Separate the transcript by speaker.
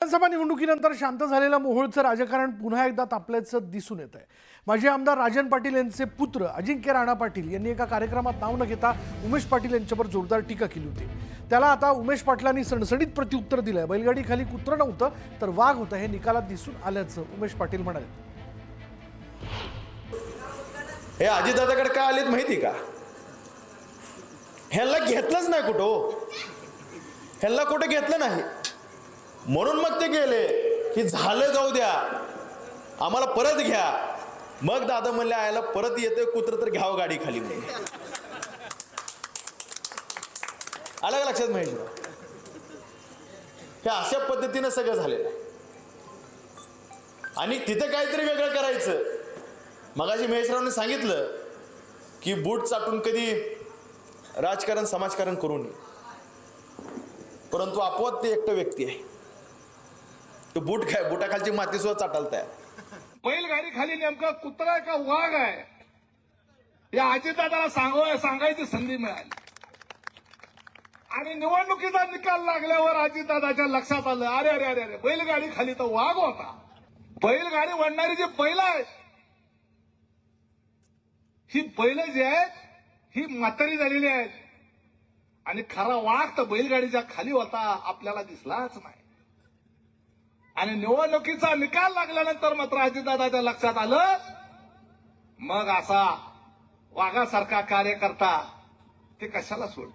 Speaker 1: विधानसभा निवडणुकीनंतर शांत झालेलं मोहोळचं राजकारण पुन्हा एकदा तापल्याचं दिसून येत आहे। माजी आमदार राजन पाटील यांचे पुत्र अजिंक्य राणा पाटील यांनी एका कार्यक्रमात नाव न घेता उमेश पाटील यांच्यावर जोरदार टीका केली होती। त्याला आता उमेश पाटलांनी सणसणीत प्रत्युत्तर दिलंय। बैलगाडी खाली कुत्रं नव्हतं तर वाघ होतं हे निकालात दिसून आल्याचं उमेश पाटील म्हणाले।
Speaker 2: हे अजितदादाकडे काय आलेत माहिती का? ह्याला घेतलंच नाही कुठं, ह्याला कुठे घेतलं नाही म्हणून मग ते गेले की झालं जाऊ द्या, आम्हाला परत घ्या। मग दादा म्हणले आयला परत येतोय कुत्र तर घ्यावं गाडी खाली म्हणून। आलं का लक्षात महेश? हे अशा पद्धतीने सगळं झालेलं आणि तिथे काहीतरी वेगळं करायचं। मगाशी महेशरावने सांगितलं की बूट चाटून कधी राजकारण समाजकारण करू नये, परंतु आपोआप ते एकटं व्यक्ती आहे, तो बूट काय बुटाखालची माती सुद्धा चाटायला तयार।
Speaker 3: बैलगाडी खाली नेमका कुत्रा आहे का वाघ आहे या अजितदादाला सांगायची संधी मिळाली आणि निवडणुकीचा निकाल लागल्यावर अजितदादाच्या लक्षात आलं अरे अरे अरे अरे बैलगाडी खाली तर वाघ होता। बैलगाडी वळणारी जी बैल आहेत ही बैल जी आहेत ही म्हातारी झालेली आहेत आणि खरा वाघ तर बैलगाडीच्या खाली होता आपल्याला दिसलाच नाही। आणि निवडणुकीचा निकाल लागल्यानंतर मात्र अजितदादाच्या लक्षात आलं, मग असा वाघासारखा कार्यकर्ता ते कशाला सोड।